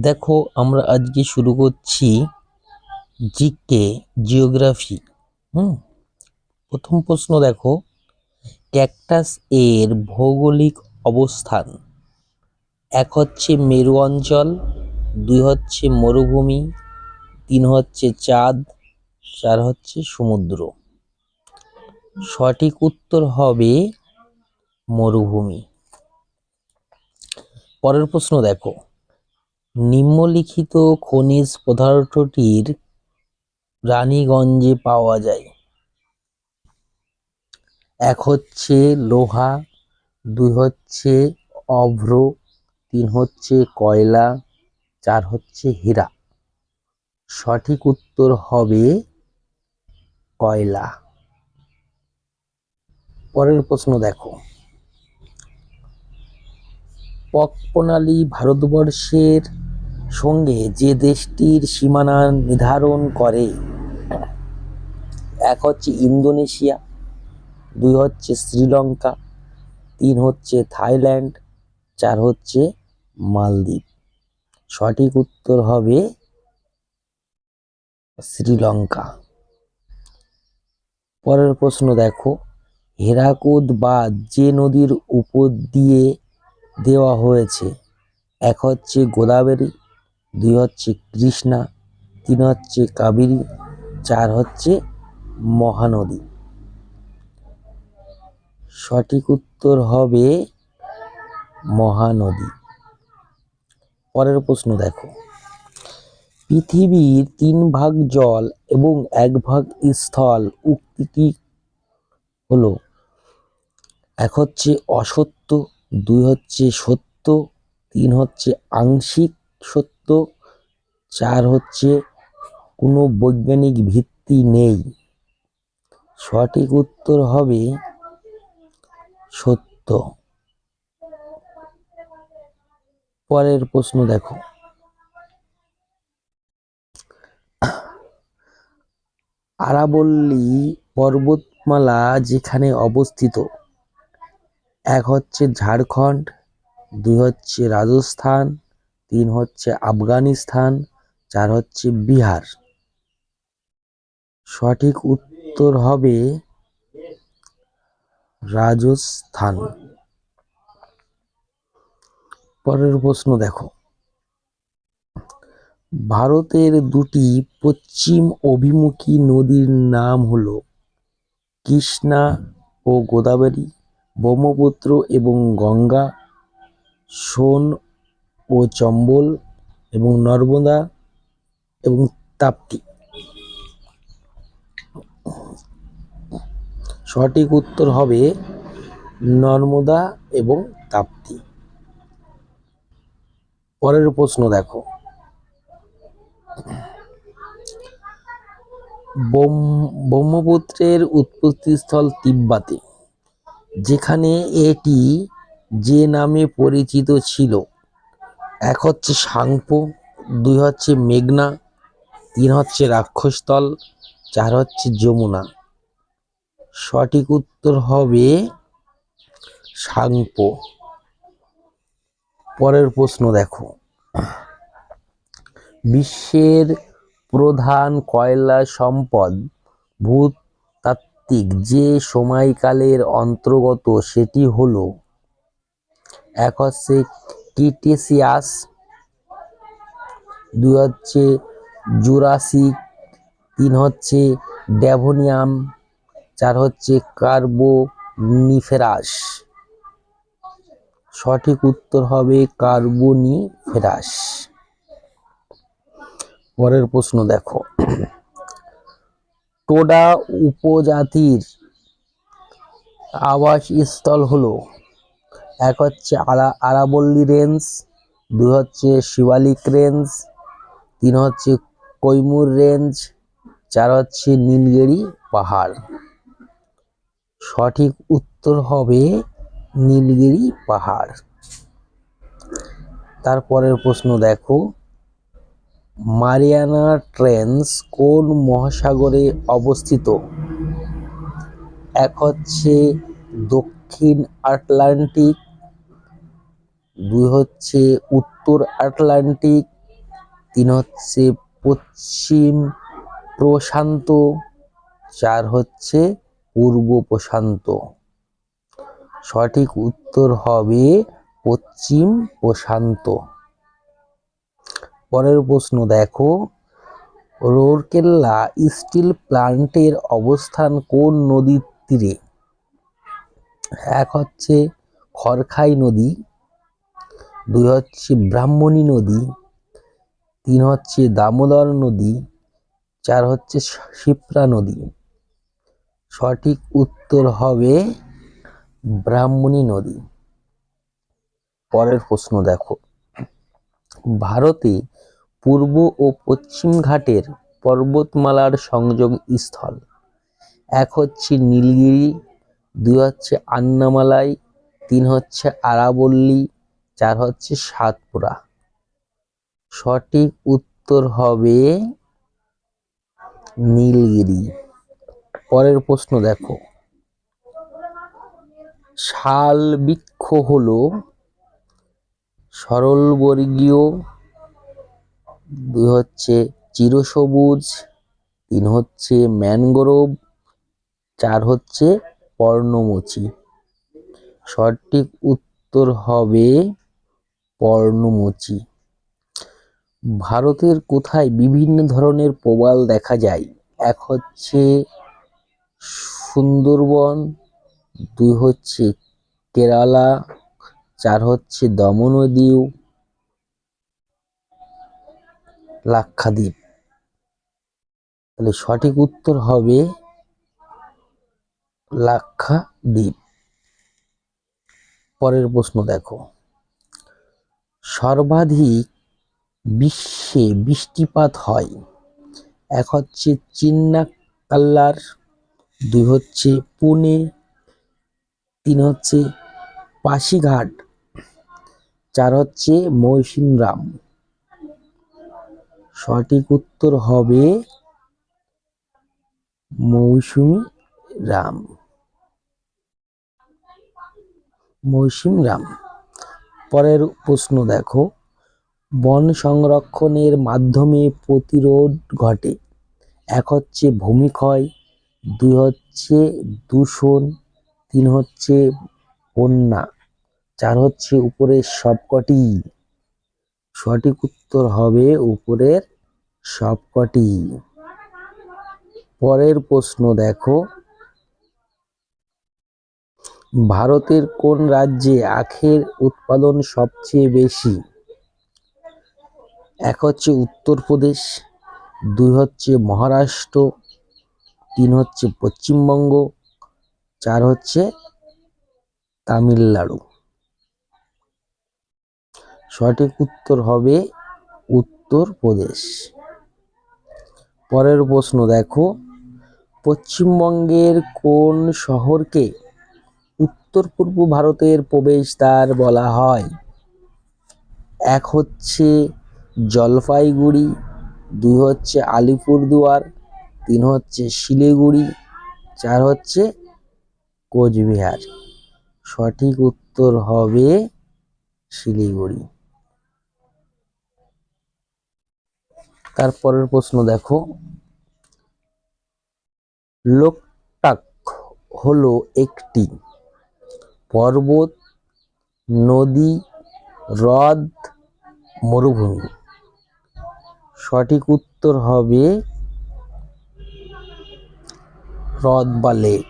দেখো, আমরা আজকে শুরু করছি জিকে, জিওগ্রাফি। হুম প্রথম প্রশ্ন দেখো, ক্যাকটাস এর ভৌগোলিক অবস্থান। এক হচ্ছে মেরু অঞ্চল, দুই হচ্ছে মরুভূমি, তিন হচ্ছে চাঁদ, চার হচ্ছে সমুদ্র। সঠিক উত্তর হবে মরুভূমি। পরের প্রশ্ন দেখো, নিম্নলিখিত খনিজ পদার্থটির রানীগঞ্জে পাওয়া যায়। এক হচ্ছে লোহা, দুই হচ্ছে অভ্র, তিন হচ্ছে কয়লা, চার হচ্ছে হীরা। সঠিক উত্তর হবে কয়লা। পরের প্রশ্ন দেখো, পক প্রণালী ভারতবর্ষের সঙ্গে যে দেশটির সীমানা নির্ধারণ করে। এক হচ্ছে ইন্দোনেশিয়া, দুই হচ্ছে শ্রীলঙ্কা, তিন হচ্ছে থাইল্যান্ড, চার হচ্ছে মালদ্বীপ। সঠিক উত্তর হবে শ্রীলঙ্কা। পরের প্রশ্ন দেখো, হীরাকুদ বাঁধ যে নদীর উপর দিয়ে দেওয়া হয়েছে। এক হচ্ছে গোদাবরী, দুই হচ্ছে কৃষ্ণা, তিন হচ্ছে কাবেরী, চার হচ্ছে মহানদী। সঠিক উত্তর হবে মহানদী। পরের প্রশ্ন দেখো, পৃথিবীর 3 ভাগ জল এবং 1 ভাগ স্থল উক্তিটি হলো। এক হচ্ছে অসত্য, দুই হচ্ছে সত্য, তিন হচ্ছে আংশিক সত্য, চার হচ্ছে কোনো বৈজ্ঞানিক ভিত্তি নেই। সঠিক উত্তর হবে সত্য। পরের প্রশ্ন দেখো, আরাবল্লী পর্বতমালা যেখানে অবস্থিত। এক হচ্ছে ঝাড়খণ্ড, দুই হচ্ছে রাজস্থান, তিন হচ্ছে আফগানিস্তান, চার হচ্ছে বিহার। সঠিক উত্তর হবে রাজস্থান। পরের প্রশ্ন দেখো, ভারতের 2টি পশ্চিম অভিমুখী নদীর নাম হলো কৃষ্ণা ও গোদাবরী, ব্রহ্মপুত্র এবং গঙ্গা, সোন ও চম্বল এবং নর্মদা এবং তাপ্তি। সঠিক উত্তর হবে নর্মদা এবং তাপ্তি। পরের প্রশ্ন দেখো, ব্রহ্মপুত্রের উৎপত্তিস্থল তিব্বতে, যেখানে এটি যে নামে পরিচিত ছিল। এক হচ্ছে সাংপো, দুই হচ্ছে মেঘনা, তিন হচ্ছে রাক্ষসতল, চার হচ্ছে যমুনা। সঠিক উত্তর হবে সাংপো। পরের প্রশ্ন দেখো, বিশ্বের প্রধান কয়লা সম্পদ ভূতাত্ত্বিক যে সময়কালের অন্তর্গত সেটি হলো। এক হচ্ছে ক্রিটেসিয়াস, দুই হচ্ছে জুরাসিক, তিন হচ্ছে ডেভোনিয়াম, চার হচ্ছে কার্বোনিফেরাস। সঠিক উত্তর হবে কার্বোনিফেরাস। পরের প্রশ্ন দেখো, টোডা উপজাতির আবাসস্থল হলো। এক হচ্ছে আরাবল্লী রেঞ্জ, দুই হচ্ছে শিবালিক রেঞ্জ, তিন হচ্ছে কৈমুর রেঞ্জ, চার হচ্ছে নীলগিরি পাহাড়। সঠিক উত্তর হবে নীলগিরি পাহাড়। তারপরের প্রশ্ন দেখো, মারিয়ানা ট্রেঞ্চ কোন মহাসাগরে অবস্থিত। এক হচ্ছে দক্ষিণ আটলান্টিক, 2 হচ্ছে উত্তর আটলান্টিক, 3 হচ্ছে পশ্চিম প্রশান্ত, 4 হচ্ছে পূর্ব প্রশান্ত। সঠিক উত্তর হবে পশ্চিম প্রশান্ত। পরের প্রশ্ন দেখো, রৌরকেল্লা স্টিল প্ল্যান্টের অবস্থান কোন নদীর তীরে? 1 হচ্ছে খরখাই নদী, 2 হচ্ছে ব্রাহ্মণী নদী, 3 হচ্ছে দামোদর নদী, 4 হচ্ছে শিপ্রা নদী। সঠিক উত্তর হবে ব্রাহ্মণী নদী। পরের প্রশ্ন দেখো, ভারতে পূর্ব ও পশ্চিম ঘাটের পর্বতমালার সংযোগ স্থল? 1 হচ্ছে নীলগিরি, 2 হচ্ছে আন্নামালাই, 3 হচ্ছে আরাবল্লী, 4 হচ্ছে সাতপুরা। সঠিক উত্তর হবে নীলগিরি। পরের প্রশ্ন দেখো, শাল বৃক্ষ হলো সরলবর্গীয়, 2 হচ্ছে চিরসবুজ, 3 হচ্ছে ম্যানগ্রোভ, 4 হচ্ছে পর্ণমোচী। সঠিক উত্তর হবে পর্ণমোচী। ভারতের কোথায় বিভিন্ন ধরনের প্রবাল দেখা যায়? 1 হচ্ছে সুন্দরবন, 2 হচ্ছে কেরালা, 4 হচ্ছে দমন ও দিউ, লাক্ষাদ্বীপ। তাহলে সঠিক উত্তর হবে লাক্ষাদ্বীপ। পরের প্রশ্ন দেখো, সর্বাধিক বিশ্বে বৃষ্টিপাত হয়? 1 হচ্ছে চিন্নাকাল্লার, 2 হচ্ছে পুনে, 3 হচ্ছে পাশিঘাট, 4 হচ্ছে মৌসিনরাম। সঠিক উত্তর হবে মৌসিনরাম। পরের প্রশ্ন দেখো, বন সংরক্ষণের মাধ্যমে প্রতিরোধ ঘটে? 1 হচ্ছে ভূমিক্ষয়, 2 হচ্ছে দূষণ, 3 হচ্ছে বন্যা, 4 হচ্ছে উপরের সবকটি। সঠিক উত্তর হবে উপরের সবকটি। পরের প্রশ্ন দেখো, ভারতের কোন রাজ্যে আখের উৎপাদন সবচেয়ে বেশি? 1 হচ্ছে উত্তরপ্রদেশ, 2 হচ্ছে মহারাষ্ট্র, 3 হচ্ছে পশ্চিমবঙ্গ, 4 হচ্ছে তামিলনাড়ু। সঠিক উত্তর হবে উত্তরপ্রদেশ। পরের প্রশ্ন দেখো, পশ্চিমবঙ্গের কোন শহরকে উত্তর পূর্ব ভারতের প্রবেশদ্বার বলা হয়? 1 হচ্ছে জলপাইগুড়ি, 2 হচ্ছে আলিপুরদুয়ার, 3 হচ্ছে শিলিগুড়ি, 4 হচ্ছে কোচবিহার। সঠিক উত্তর হবে শিলিগুড়ি। তারপরের প্রশ্ন দেখো, লোকটাক হলো একটি পর্বত, নদী, হ্রদ, মরুভূমি। সঠিক উত্তর হবে হ্রদ বা লেক।